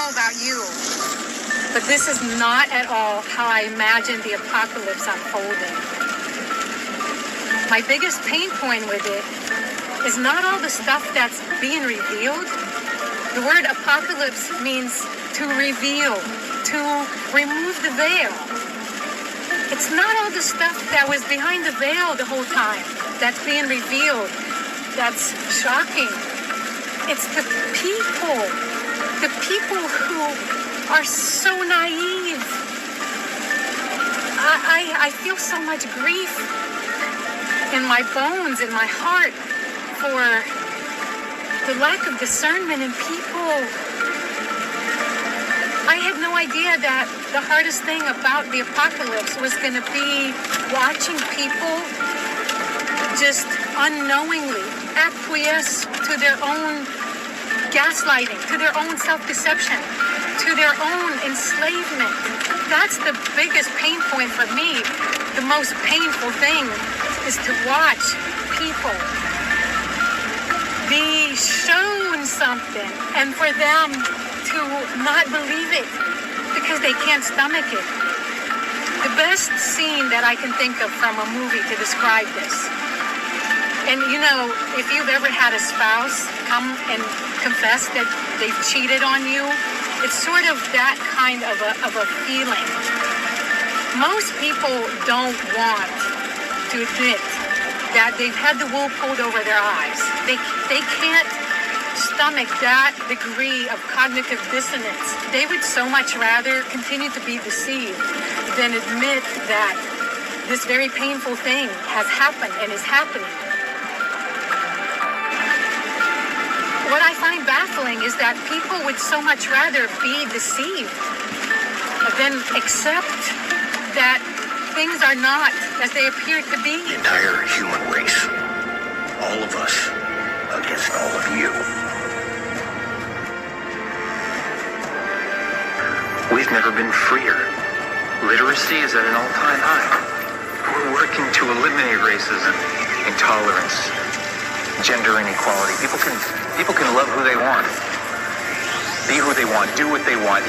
know about you, but this is not at all how I imagined the apocalypse unfolding. My biggest pain point with it is not all the stuff that's being revealed. The word apocalypse means to reveal, to remove the veil. It's not all the stuff that was behind the veil the whole time that's being revealed, that's shocking. It's the people who are so naive. I feel so much grief in my bones, in my heart, for the lack of discernment in people. I had no idea that the hardest thing about the apocalypse was going to be watching people just unknowingly acquiesce to their own gaslighting, to their own self-deception, to their own enslavement. That's the biggest pain point for me. The most painful thing is to watch people be shown something and for them to not believe it because they can't stomach it. The best scene that I can think of from a movie to describe this, and you know, if you've ever had a spouse come and confess that they've cheated on you, it's sort of that kind of a feeling. Most people don't want to admit that they've had the wool pulled over their eyes. They can't stomach that degree of cognitive dissonance. They would so much rather continue to be deceived than admit that this very painful thing has happened and is happening. What I find baffling is that people would so much rather be deceived than accept that things are not as they appear to be. The entire human race, all of us, against all of you. We've never been freer. Literacy is at an all-time high. We're working to eliminate racism, intolerance, gender inequality. People can love who they want, be who they want, do what they want.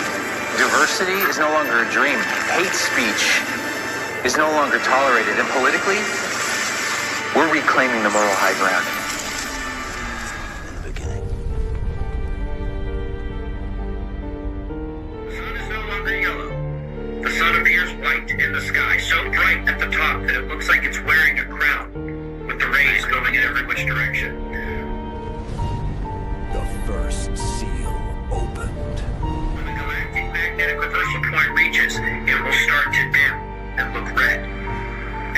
Diversity is no longer a dream. Hate speech is no longer tolerated. And politically, we're reclaiming the moral high ground. In the beginning. The sun is no longer yellow. The sun appears white in the sky, so bright at the top that it looks like it's wearing a crown, with the rays going in every which direction. The first seal opened. When the galactic magnetic reversal point reaches, it will start to dim and look red.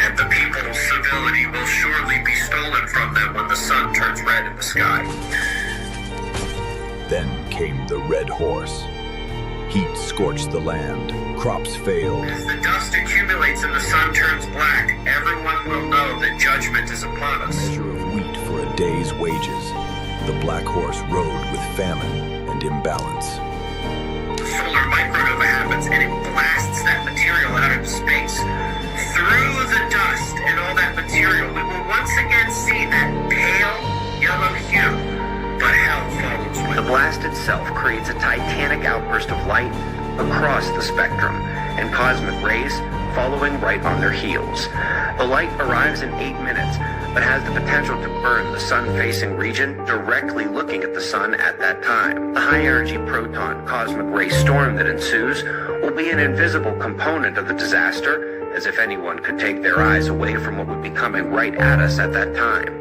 And the people's civility will surely be stolen from them when the sun turns red in the sky. Then came the red horse. Heat scorched the land, crops failed. As the dust accumulates and the sun turns black, everyone will know that judgment is upon A us. measure of wheat for a day's wages. The black horse rode with famine and imbalance. The solar micronova happens and it blasts that material out into space. Through the dust and all that material, we will once again see that pale yellow hue, but hell follows with it. The blast itself creates a titanic outburst of light across the spectrum, and cosmic rays following right on their heels. The light arrives in 8 minutes, but has the potential to burn the sun-facing region directly looking at the sun at that time. The high-energy proton cosmic ray storm that ensues will be an invisible component of the disaster, as if anyone could take their eyes away from what would be coming right at us at that time.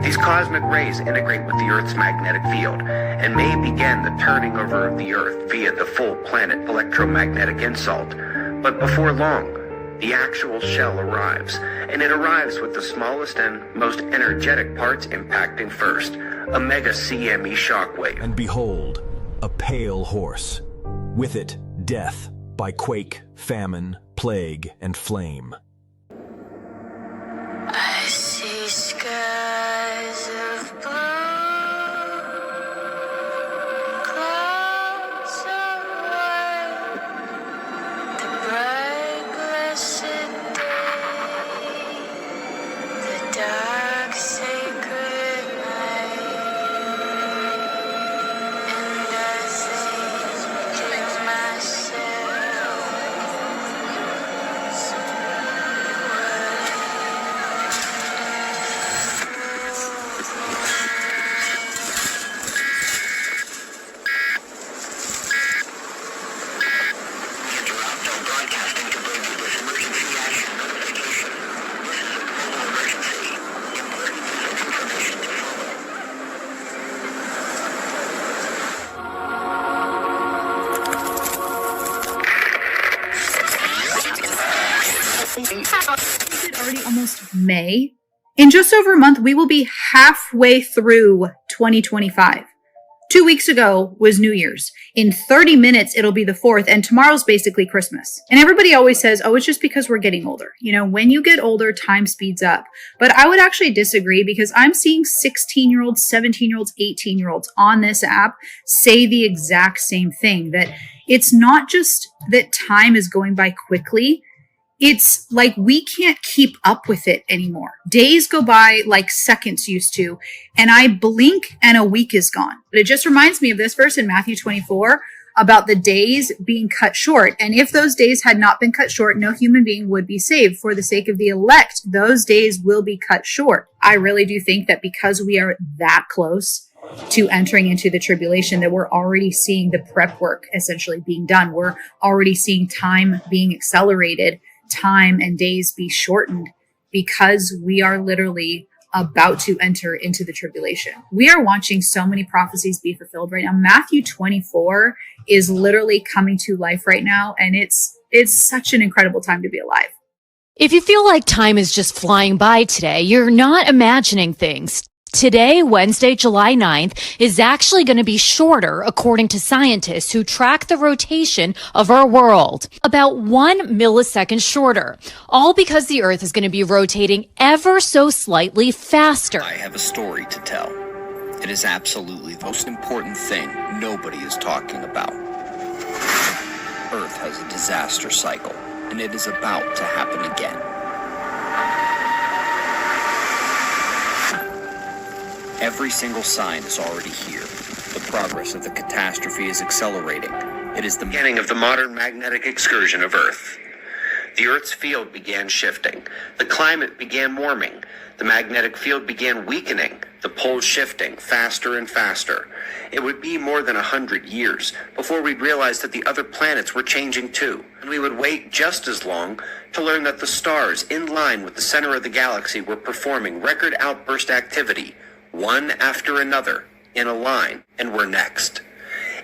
These cosmic rays integrate with the Earth's magnetic field and may begin the turning over of the Earth via the full planet electromagnetic insult. But before long, the actual shell arrives, and it arrives with the smallest and most energetic parts impacting first, a mega CME shockwave. And behold, a pale horse. With it, death by quake, famine, plague, and flame. I see skies of blue, clouds of white, the bright blessed day, the dark sacred night, and I think May. In just over a month, we will be halfway through 2025. 2 weeks ago was New Year's. In 30 minutes, it'll be the 4th, and tomorrow's basically Christmas. And everybody always says, oh, it's just because we're getting older. You know, when you get older, time speeds up. But I would actually disagree, because I'm seeing 16-year-olds, 17-year-olds, 18-year-olds on this app say the exact same thing, that it's not just that time is going by quickly. It's like we can't keep up with it anymore. Days go by like seconds used to, and I blink and a week is gone. But it just reminds me of this verse in Matthew 24 about the days being cut short. And if those days had not been cut short, no human being would be saved. For the sake of the elect, those days will be cut short. I really do think that because we are that close to entering into the tribulation, that we're already seeing the prep work essentially being done. We're already seeing time being accelerated, time and days be shortened, because we are literally about to enter into the tribulation. We are watching so many prophecies be fulfilled right now. Matthew 24 is literally coming to life right now, and it's such an incredible time to be alive. If you feel like time is just flying by today, you're not imagining things. Today, Wednesday, July 9th, is actually going to be shorter, according to scientists who track the rotation of our world. About 1 millisecond shorter. All because the Earth is going to be rotating ever so slightly faster. I have a story to tell. It is absolutely the most important thing nobody is talking about. Earth has a disaster cycle, and it is about to happen again. Every single sign is already here. The progress of the catastrophe is accelerating. It is the Beginning of the modern magnetic excursion of Earth. The Earth's field began shifting. The climate began warming. The magnetic field began weakening. The poles shifting faster and faster. It would be more than 100 years before we'd realize that the other planets were changing too. And we would wait just as long to learn that the stars in line with the center of the galaxy were performing record outburst activity, one after another, in a line, and we're next.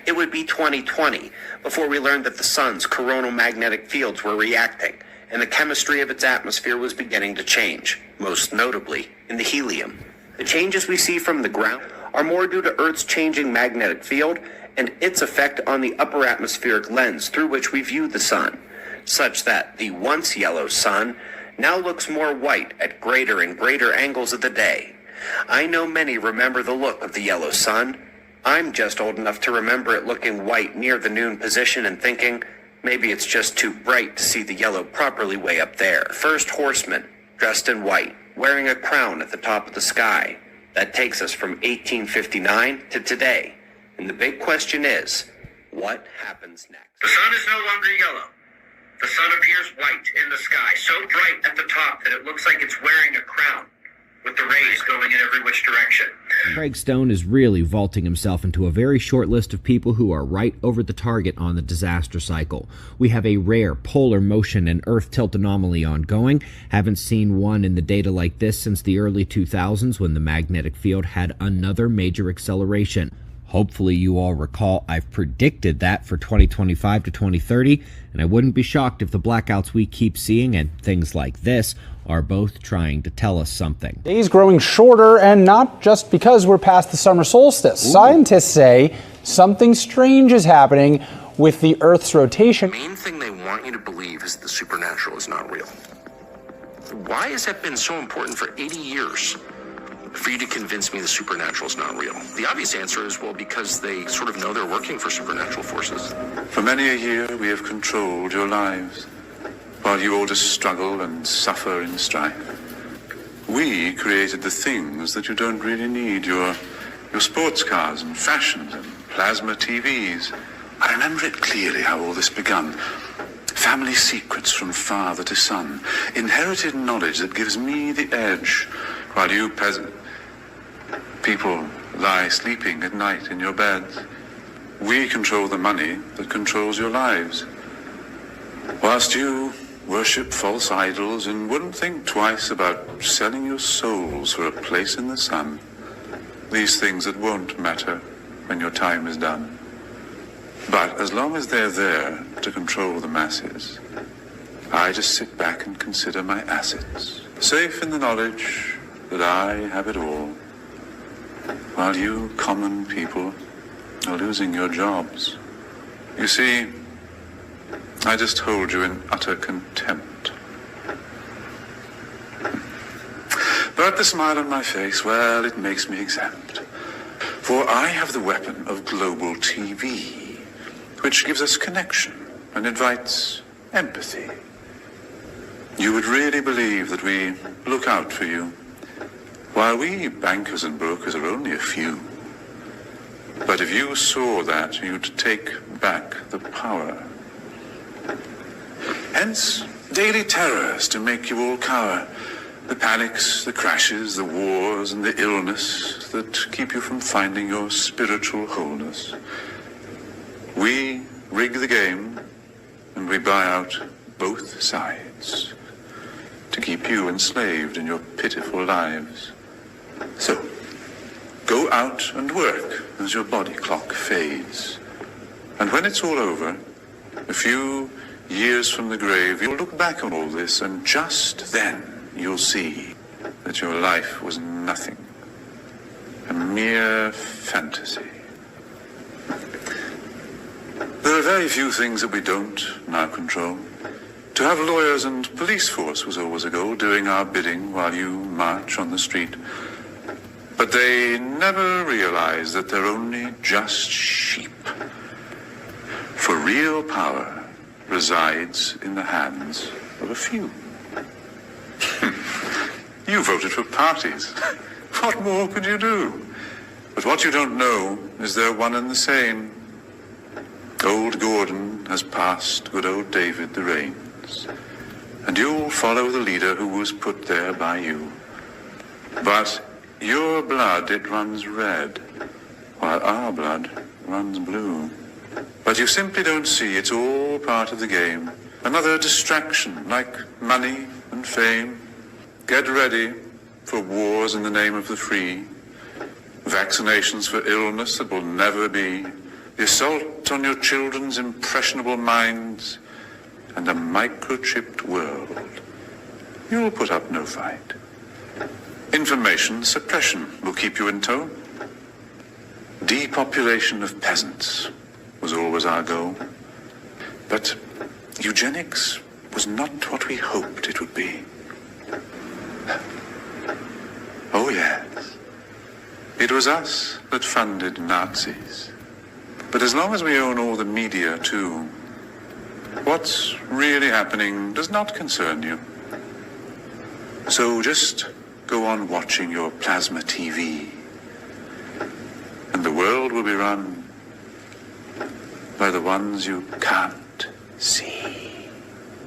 It would be 2020 before we learned that the sun's coronal magnetic fields were reacting, and the chemistry of its atmosphere was beginning to change, most notably in the helium. The changes we see from the ground are more due to Earth's changing magnetic field and its effect on the upper atmospheric lens through which we view the sun, such that the once yellow sun now looks more white at greater and greater angles of the day. I know many remember the look of the yellow sun. I'm just old enough to remember it looking white near the noon position and thinking, maybe it's just too bright to see the yellow properly way up there. First horseman, dressed in white, wearing a crown at the top of the sky. That takes us from 1859 to today. And the big question is, what happens next? The sun is no longer yellow. The sun appears white in the sky, so bright at the top that it looks like it's wearing a crown, with the rays going in every which direction. Craig Stone is really vaulting himself into a very short list of people who are right over the target on the disaster cycle. We have a rare polar motion and Earth tilt anomaly ongoing. Haven't seen one in the data like this since the early 2000s when the magnetic field had another major acceleration. Hopefully you all recall I've predicted that for 2025 to 2030, and I wouldn't be shocked if the blackouts we keep seeing and things like this are both trying to tell us something. Days growing shorter, and not just because we're past the summer solstice. Ooh. Scientists say something strange is happening with the Earth's rotation. The main thing they want you to believe is the supernatural is not real. Why has that been so important for 80 years? For you to convince me the supernatural is not real? The obvious answer is, well, because they sort of know they're working for supernatural forces. For many a year we have controlled your lives, while you all just struggle and suffer in strife. We created the things that you don't really need, your sports cars and fashions and plasma TVs. I remember it clearly how all this begun. Family secrets from father to son, inherited knowledge that gives me the edge, while you people lie sleeping at night in your beds. We control the money that controls your lives, whilst you worship false idols and wouldn't think twice about selling your souls for a place in the sun. These things that won't matter when your time is done. But as long as they're there to control the masses, I just sit back and consider my assets. safe in the knowledge that I have it all, while you common people are losing your jobs. You see, I just hold you in utter contempt. But the smile on my face, well, it makes me exempt. For I have the weapon of global TV, which gives us connection and invites empathy. You would really believe that we look out for you, while we bankers and brokers are only a few. But if you saw that, you'd take back the power. Hence, daily terrors to make you all cower. The panics, the crashes, the wars, and the illness that keep you from finding your spiritual wholeness. We rig the game, and we buy out both sides to keep you enslaved in your pitiful lives. So, go out and work as your body clock fades. And when it's all over, a few years from the grave, you'll look back on all this, and just then you'll see that your life was nothing, a mere fantasy. There are very few things that we don't now control. To have lawyers and police force was always a goal, doing our bidding while you march on the street. But they never realize that they're only just sheep. For real power resides in the hands of a few. You voted for parties. What more could you do? But what you don't know is they're one and the same. Old Gordon has passed good old David the reins, and you'll follow the leader who was put there by you. But your blood, it runs red, while our blood runs blue. But you simply don't see it's all part of the game. Another distraction, like money and fame. Get ready for wars in the name of the free, vaccinations for illness that will never be, the assault on your children's impressionable minds, and a microchipped world. You'll put up no fight. Information suppression will keep you in tow. Depopulation of peasants was always our goal. But eugenics was not what we hoped it would be. Oh yes, it was us that funded Nazis. But as long as we own all the media too, what's really happening does not concern you. So just go on watching your plasma TV, and the world will be run by the ones you can't see.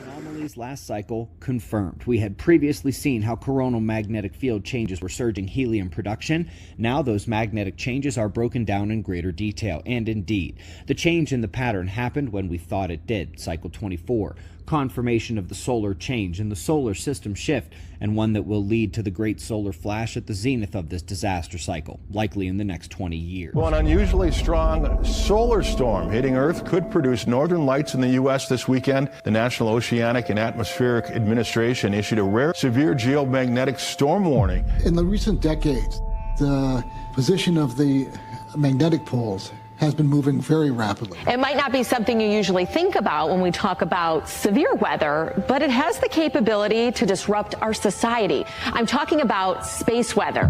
Anomalies last cycle confirmed. We had previously seen how coronal magnetic field changes were surging helium production. Now those magnetic changes are broken down in greater detail. And indeed, the change in the pattern happened when we thought it did. Cycle 24. Confirmation of the solar change and the solar system shift, and one that will lead to the great solar flash at the zenith of this disaster cycle, likely in the next 20 years. Well, an unusually strong solar storm hitting Earth could produce northern lights in the U.S. this weekend. The National Oceanic and Atmospheric Administration issued a rare severe geomagnetic storm warning. In the recent decades, the position of the magnetic poles has been moving very rapidly. It might not be something you usually think about when we talk about severe weather, but it has the capability to disrupt our society. I'm talking about space weather.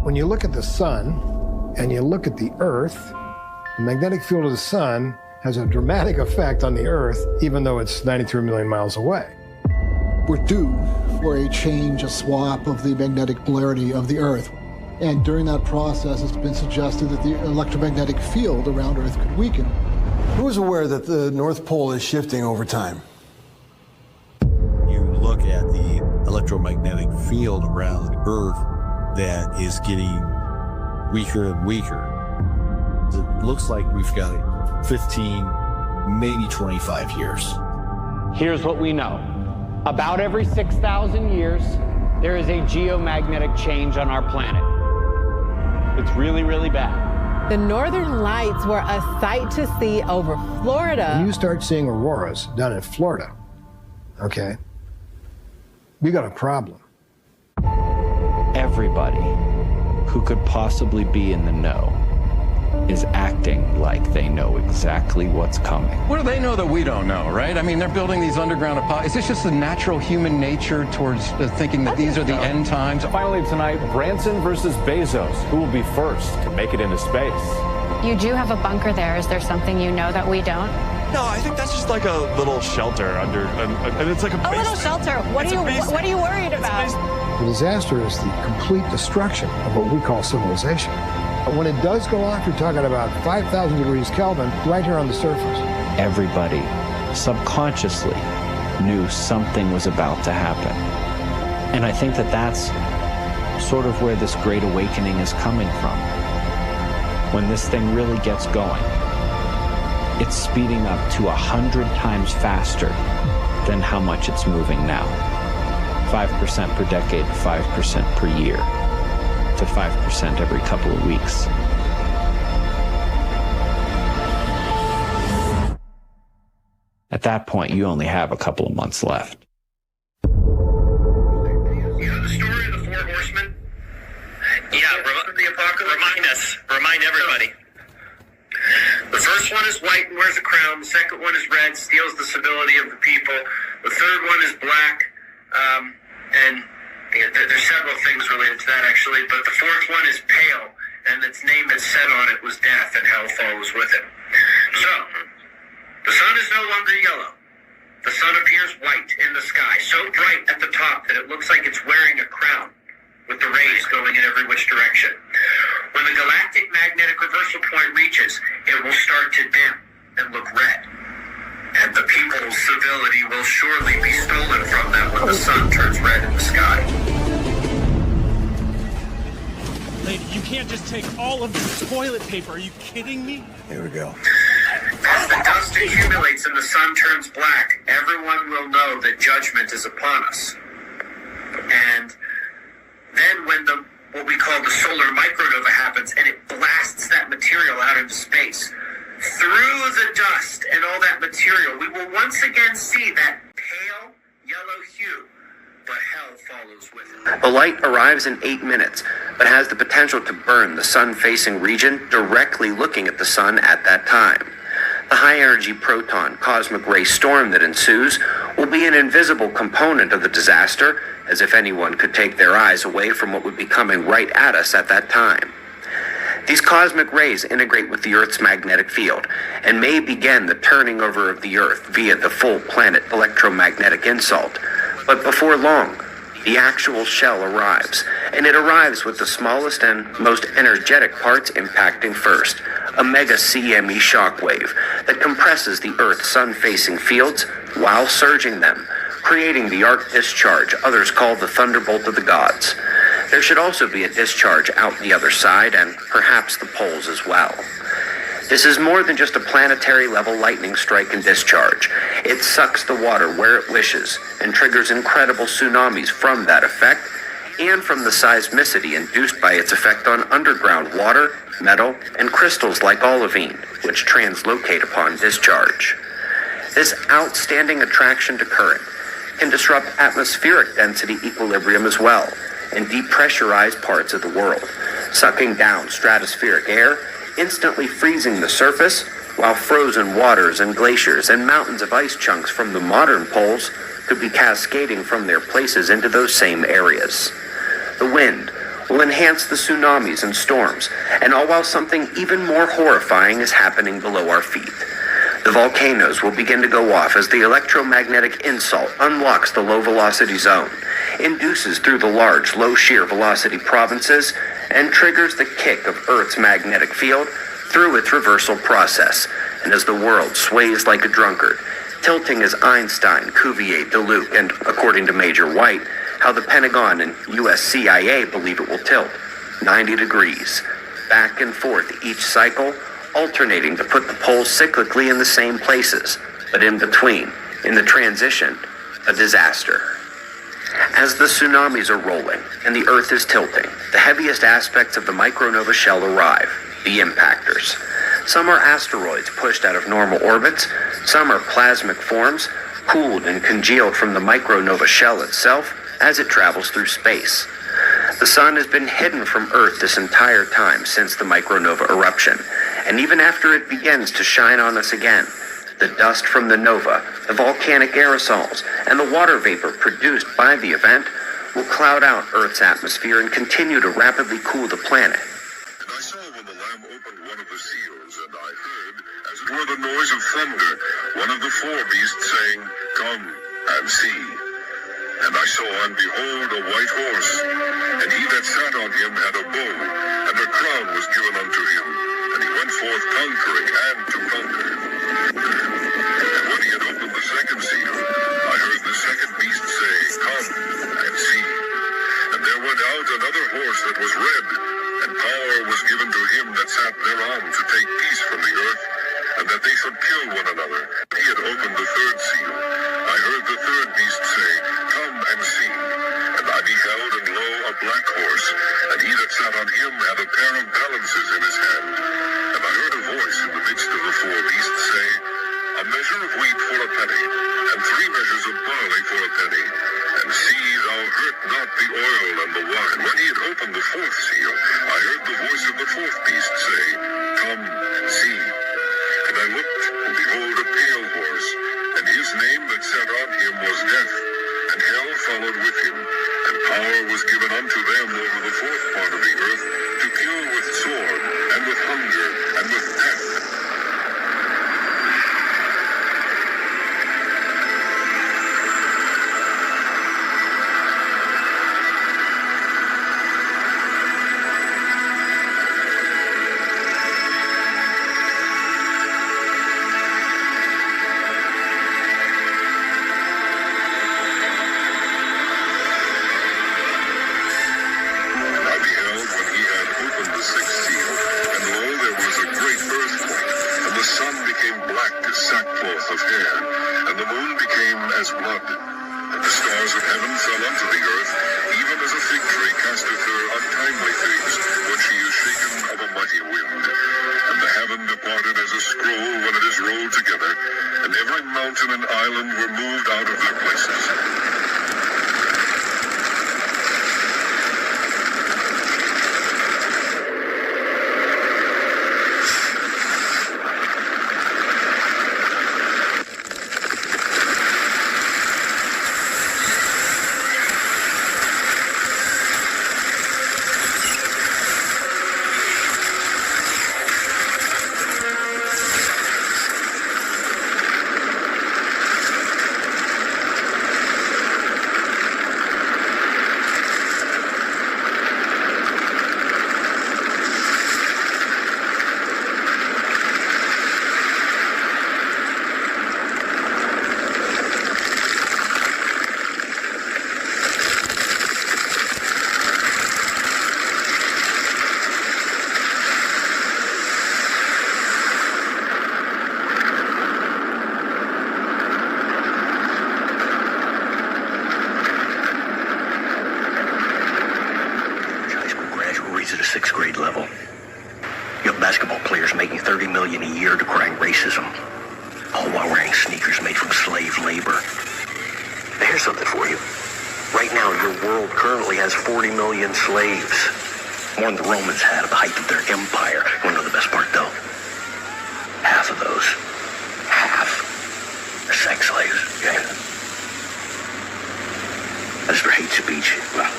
When you look at the sun and you look at the Earth, the magnetic field of the sun has a dramatic effect on the Earth, even though it's 93 million miles away. We're due for a change, a swap of the magnetic polarity of the Earth. And during that process, it's been suggested that the electromagnetic field around Earth could weaken. Who is aware that the North Pole is shifting over time? You look at the electromagnetic field around Earth that is getting weaker and weaker. It looks like we've got 15, maybe 25 years. Here's what we know. About every 6,000 years, there is a geomagnetic change on our planet. It's really, really bad. The Northern Lights were a sight to see over Florida. When you start seeing auroras down in Florida, okay, we got a problem. everybody who could possibly be in the know is acting like they know exactly what's coming. What do they know that we don't know, right? I mean, they're building these underground Is this just the natural human nature towards thinking that these are the end times? Finally tonight, Branson versus Bezos. Who will be first to make it into space? You do have a bunker there. Is there something you know that we don't? No, I think that's just like a little shelter under, and it's like a little shelter. What are you worried about? The disaster is the complete destruction of what we call civilization. When it does go off, you're talking about 5,000 degrees Kelvin right here on the surface. Everybody subconsciously knew something was about to happen. And I think that that's sort of where this great awakening is coming from. When this thing really gets going, it's speeding up to 100 times faster than how much it's moving now. 5% per decade, 5% per year, to 5% every couple of weeks. At that point, you only have a couple of months left. You know the story of the Four Horsemen? Yeah, the apocalypse. Remind everybody. The first one is white and wears a crown. The second one is red, steals the civility of the people. The third one is black, and there's several things related to that actually, but the fourth one is pale, and its name that's set on it was death, and hell follows with it. So, the sun is no longer yellow. The sun appears white in the sky, so bright at the top that it looks like it's wearing a crown, with the rays going in every which direction. When the galactic magnetic reversal point reaches, it will start to dim and look red. And the people's civility will surely be stolen from them when the sun turns red in the sky. Lady, you can't just take all of this toilet paper. Are you kidding me? Here we go. As the dust accumulates and the sun turns black, everyone will know that judgment is upon us. And then when what we call the solar micronova happens, and it blasts that material out into space, through the dust and all that material, we will once again see that pale yellow hue, but hell follows with it. The light arrives in 8 minutes, but has the potential to burn the sun-facing region directly looking at the sun at that time. The high-energy proton cosmic ray storm that ensues will be an invisible component of the disaster, as if anyone could take their eyes away from what would be coming right at us at that time. These cosmic rays integrate with the Earth's magnetic field and may begin the turning over of the Earth via the full planet electromagnetic insult. But before long, the actual shell arrives, and it arrives with the smallest and most energetic parts impacting first, a mega CME shockwave that compresses the Earth's sun-facing fields while surging them, creating the arc discharge others call the thunderbolt of the gods. There should also be a discharge out the other side, and perhaps the poles as well. This is more than just a planetary-level lightning strike and discharge. It sucks the water where it wishes, and triggers incredible tsunamis from that effect, and from the seismicity induced by its effect on underground water, metal, and crystals like olivine, which translocate upon discharge. This outstanding attraction to current can disrupt atmospheric density equilibrium as well, and depressurize parts of the world, sucking down stratospheric air, instantly freezing the surface, while frozen waters and glaciers and mountains of ice chunks from the modern poles could be cascading from their places into those same areas. The wind will enhance the tsunamis and storms, and all while something even more horrifying is happening below our feet. The volcanoes will begin to go off as the electromagnetic insult unlocks the low-velocity zone, induces through the large, low-shear velocity provinces, and triggers the kick of Earth's magnetic field through its reversal process, and as the world sways like a drunkard, tilting as Einstein, Cuvier, Deluc, and, according to Major White, how the Pentagon and US CIA believe it will tilt, 90 degrees, back and forth each cycle, alternating to put the poles cyclically in the same places, but in between, in the transition, a disaster. As the tsunamis are rolling and the Earth is tilting, the heaviest aspects of the micronova shell arrive, the impactors. Some are asteroids pushed out of normal orbits, some are plasmic forms, cooled and congealed from the micronova shell itself as it travels through space. The sun has been hidden from Earth this entire time since the micronova eruption, and even after it begins to shine on us again, the dust from the nova, the volcanic aerosols, and the water vapor produced by the event will cloud out Earth's atmosphere and continue to rapidly cool the planet. And I saw when the Lamb opened one of the seals, and I heard, as it were the noise of thunder, one of the four beasts saying, "Come and see." And I saw, and behold, a white horse, and he that sat on him had a bow, and a crown was given unto him, and he went forth conquering and to conquer. And when he had opened the second seal, I heard the second beast say, "Come and see." And there went out another horse that was red, and power was given to him that sat thereon to take peace from the earth, and that they should kill one another. He had opened the third seal. I heard the third beast say, "Come and see." And I beheld, and lo, a black horse, and he that sat on him had a pair of balances in his hand. And I heard a voice in the midst of the four beasts say, "A measure of wheat for a penny, and 3 measures of barley for a penny. And see, thou hurt not the oil and the wine." When he had opened the fourth seal, I heard the voice of the fourth beast say, "Come and see." And I looked, and behold, a pale horse, and his name that sat on him was Death, and hell followed with him, and power was given unto them over the fourth part of the earth, to kill with sword, and with hunger, and with death. Sackcloth of hair, and the moon became as blood, and the stars of heaven fell unto the earth, even as a fig tree casteth her untimely figs when she is shaken of a mighty wind. And the heaven departed as a scroll when it is rolled together, and every mountain and island were moved out of their places. Slaves, more than the Romans had at the height of their empire. You want to know the best part, though? Half of those, are sex slaves, okay? As for hate speech, well,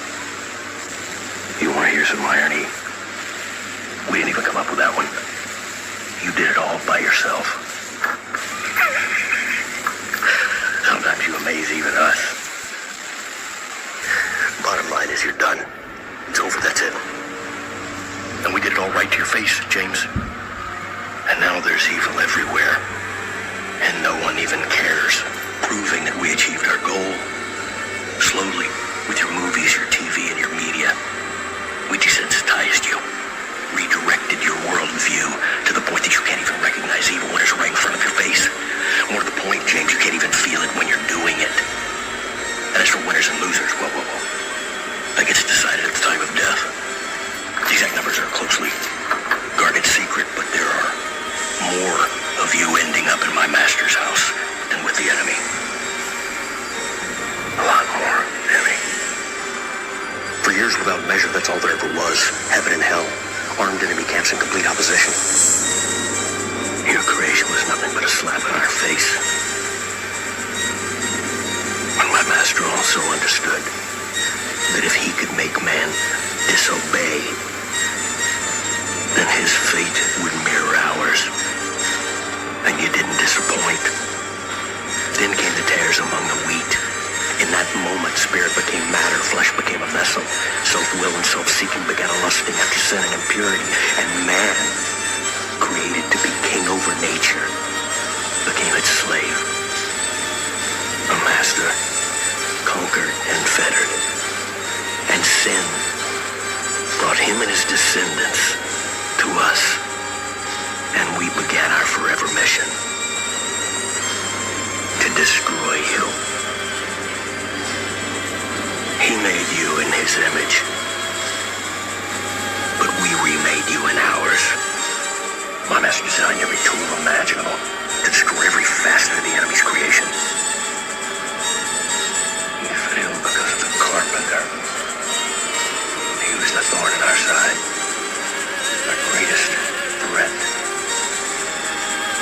you want to hear some irony? We didn't even come up with that one. You did it all by yourself. Sometimes you amaze even us. Bottom line is you're done. It's over, that's it. And we did it all right to your face, James. And now there's evil everywhere. And no one even cares, proving that we achieved our goal. Slowly, with your movies, your TV, and your media, we desensitized you, redirected your worldview to the point that you can't even recognize evil when it's right in front of your face. More to the point, James, you can't even feel it when you're doing it. And as for winners and losers, whoa. That gets decided at the time of death. The exact numbers are a closely guarded secret, but there are more of you ending up in my master's house than with the enemy. A lot more, Emmy. For years without measure, Spirit became matter, flesh became a vessel. Self-will and self-seeking began a lusting after sin and impurity. And man, created to be king over nature, became its slave. A master, conquered and fettered. And sin brought him and his descendants to us. And we began our forever mission to destroy you. He made you in his image, but we remade you in ours. My master designed every tool imaginable to destroy every facet of the enemy's creation. He failed because of the carpenter. He was the thorn in our side, our greatest threat.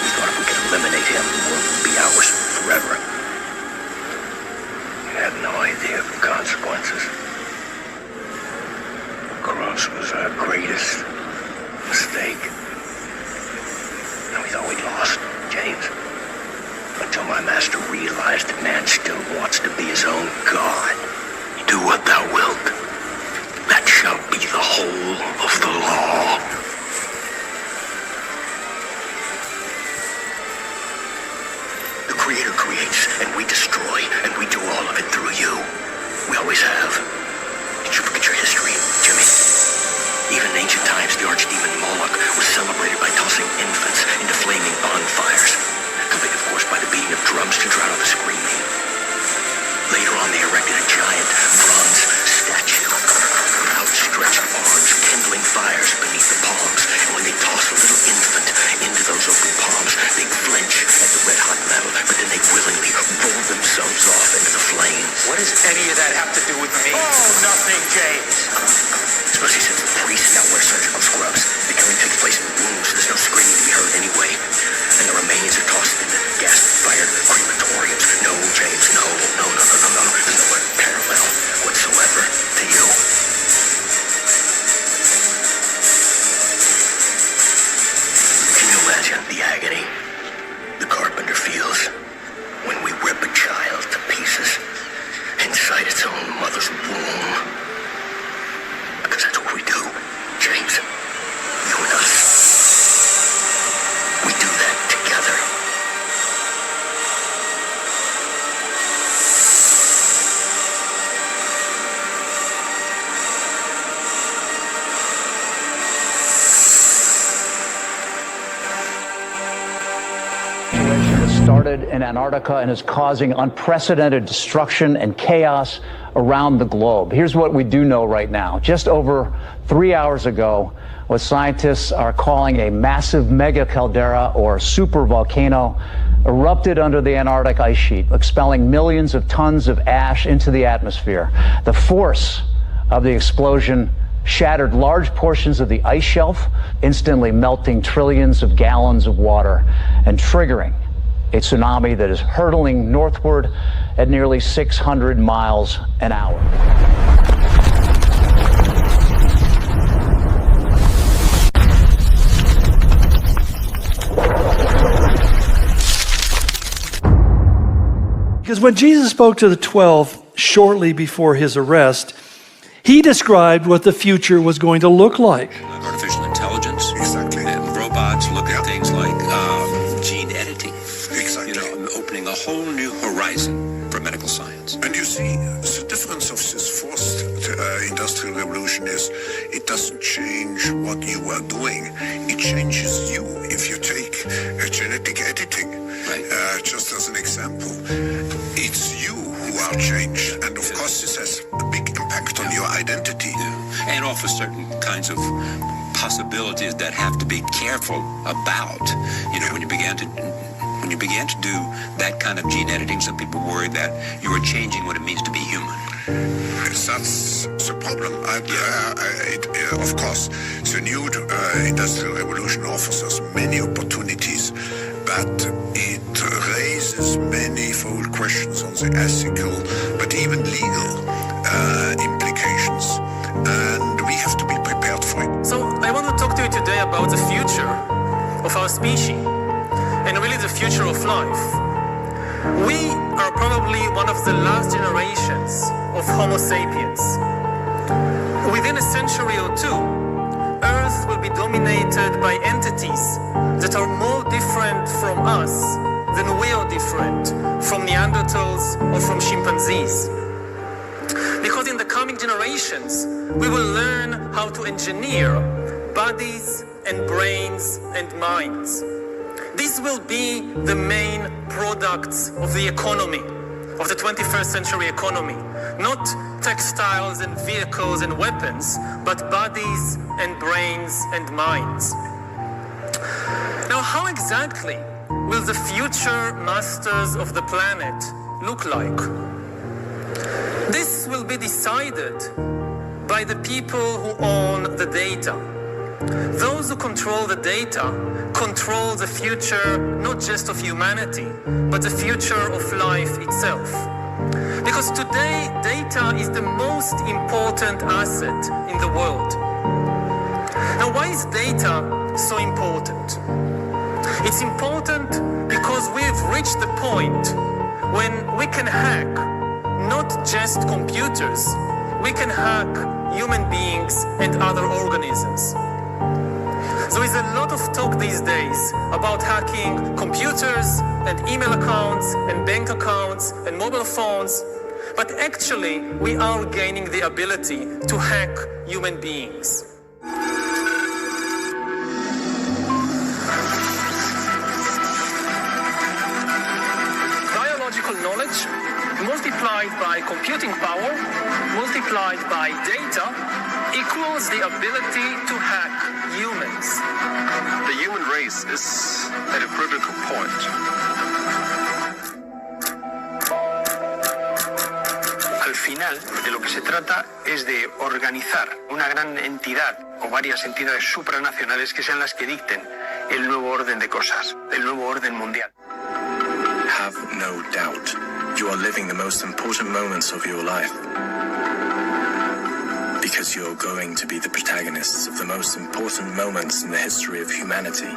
We thought if we could eliminate him, the world would be ours forever. We had no idea of the consequences. The cross was our greatest mistake. And we thought we'd lost, James. Until my master realized that man still wants to be his own God. Do what thou wilt. That shall be the whole of the law. The Creator creates, and we destroy, and we do all of it through you. We always have. Did you forget your history, Jimmy? Even in ancient times, the archdemon Moloch was celebrated by tossing infants into flaming bonfires, accompanied, of course, by the beating of drums to drown out the screaming. Later on, they erected a giant bronze statue with outstretched arms, kindling fires beneath the palms. And when they toss a little infant into those open palms, they flinch at the red-hot metal, but then they willingly roll themselves off into the flames. What does any of that have to do with me? Oh, nothing, James. Especially since the priests now wear surgical scrubs. The killing takes place in wounds, so there's no screaming to be heard anyway. And the remains are tossed into gas-fired crematoriums. No, James, no. There's no parallel whatsoever to you. Can you imagine the agony the carpenter feels when we rip a child to pieces inside its own mother's womb? Because that's what we do, James. You and us. We do that together. Started in Antarctica and is causing unprecedented destruction and chaos around the globe. Here's what we do know right now. Just over 3 hours ago, what scientists are calling a massive mega caldera or super volcano erupted under the Antarctic ice sheet, expelling millions of tons of ash into the atmosphere. The force of the explosion shattered large portions of the ice shelf, instantly melting trillions of gallons of water and triggering a tsunami that is hurtling northward at nearly 600 miles an hour. Because when Jesus spoke to the 12 shortly before his arrest, he described what the future was going to look like. Artificial intelligence. Exactly. And robots look at things like gene editing. Exactly. You know, opening a whole new horizon for medical science. And you see, the difference of this fourth industrial revolution is it doesn't change what you are doing. It changes you. If you take genetic editing, just as an example, it's you who are changed. And of course, this has a big impact on your identity. Yeah. And offers certain kinds of possibilities that have to be careful about. You know, when you began to do that kind of gene editing, some people worry that you are changing what it means to be human. That's the problem. Of course, the new industrial revolution offers us many opportunities, but it raises manifold questions on the ethical, but even legal implications, and we have to be prepared for it. So I want to talk to you today about the future of our species, and really the future of life. We are probably one of the last generations of Homo sapiens. Within a century or two, Earth will be dominated by entities that are more different from us than we are different from Neanderthals or from chimpanzees. Because in the coming generations, we will learn how to engineer bodies and brains and minds. These will be the main products of the economy, of the 21st century economy. Not textiles and vehicles and weapons, but bodies and brains and minds. Now, how exactly will the future masters of the planet look like? This will be decided by the people who own the data. Those who control the data control the future not just of humanity, but the future of life itself. Because today, data is the most important asset in the world. Now, why is data so important? It's important because we've reached the point when we can hack not just computers, we can hack human beings and other organisms. There is a lot of talk these days about hacking computers and email accounts and bank accounts and mobile phones, but actually we are gaining the ability to hack human beings. Biological knowledge multiplied by computing power, multiplied by data, equals the ability to hack humans. The human race is at a critical point. Al final, de lo que se trata es de organizar una gran entidad o varias entidades supranacionales que sean las que dicten el nuevo orden de cosas, el nuevo orden mundial. Have no doubt, you are living the most important moments of your life. Because you're going to be the protagonists of the most important moments in the history of humanity.